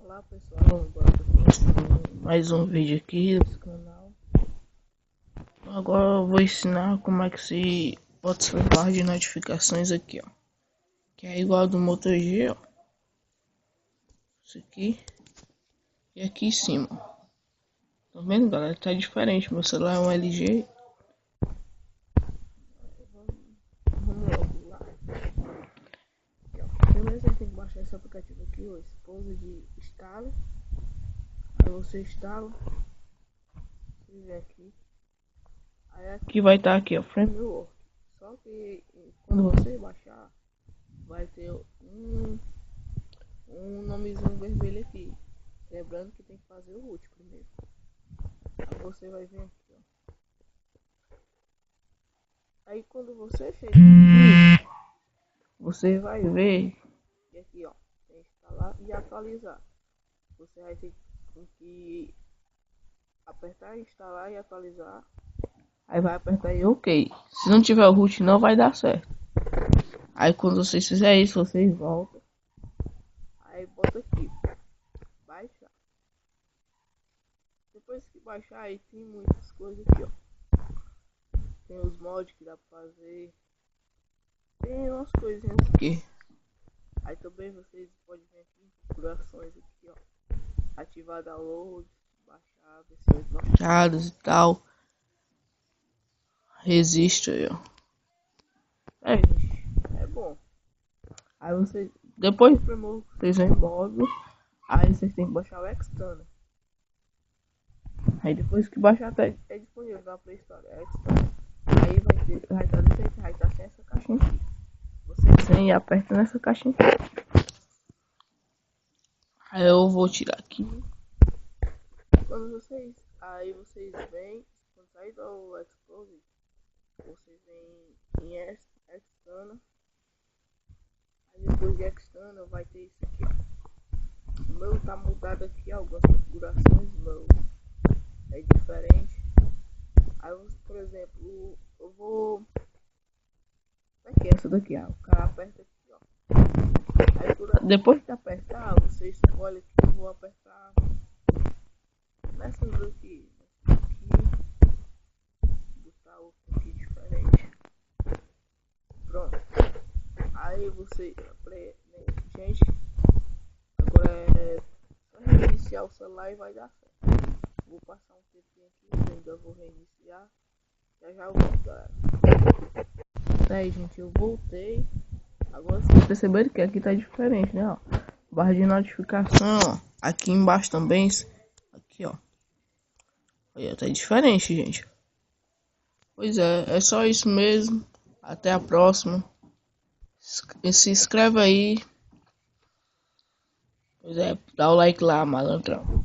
Olá pessoal, agora tô começando mais um vídeo aqui desse canal. Agora eu vou ensinar como é que se bota essa barra de notificações aqui, ó. Que é igual do Moto G, ó. Isso aqui. E aqui em cima, ó. Tá vendo, galera? Tá diferente. Meu celular é um LG. Vamos logo lá. Aqui, ó. Primeiro você tem que baixar esse aplicativo aqui, ó. Esposa de instala. Aí você instala. Você vem aqui. Aí aqui vai estar aqui, ó, Framework. Só que quando você baixar, vai ter um nomezinho vermelho aqui. Lembrando que tem que fazer o root primeiro. Aí você vai vir aqui, ó. Aí quando você chega aqui, você vai ver e aqui, ó, tem instalar e atualizar. Você vai ter que apertar instalar e atualizar. Aí vai apertar em OK. Se não tiver o root não vai dar certo. Aí quando vocês fizerem isso, vocês voltam. Aí bota aqui, baixar. Depois que baixar, aí tem muitas coisas aqui, ó. Tem os mods que dá pra fazer. Tem umas coisinhas aqui. Aí também vocês podem vir aqui em configurações aqui, ó. Ativar download, baixar versões baixadas e tal. Resiste aí, ó. Gente, é bom. Aí vocês, depois do primeiro, vocês vão em móvel. Aí vocês tem que baixar o External. Aí depois que baixar, até é disponível na Play Store. É External. Aí vai estar desse jeito, vai estar sem essa caixinha aqui. Vocês vêm e apertam nessa caixinha aqui. Aí eu vou tirar aqui. Aí vocês vêm, quando sair do Explosive, vocês vêm em External. Aí depois de External vai ter isso aqui, ó. O meu tá mudado aqui, algumas configurações, o meu é diferente. Aí, por exemplo, eu vou... Aqui, essa daqui, ó. O cara aperta aqui, ó. Aí, depois de apertar, você escolhe que eu vou apertar nessas daqui. Botar outro aqui diferente. Pronto. Aí você... Gente, agora é só reiniciar o celular e vai dar certo. Vou passar um tempinho aqui, ainda vou reiniciar. Já eu volto, galera. Tá aí, gente, eu voltei. Agora vocês perceberam que aqui tá diferente, né, ó. Barra de notificação, ó. Aqui embaixo também. Aqui, ó. Olha, tá diferente, gente. Pois é só isso mesmo. Até a próxima. Se inscreve aí. Pois é, dá o like lá, malandrão.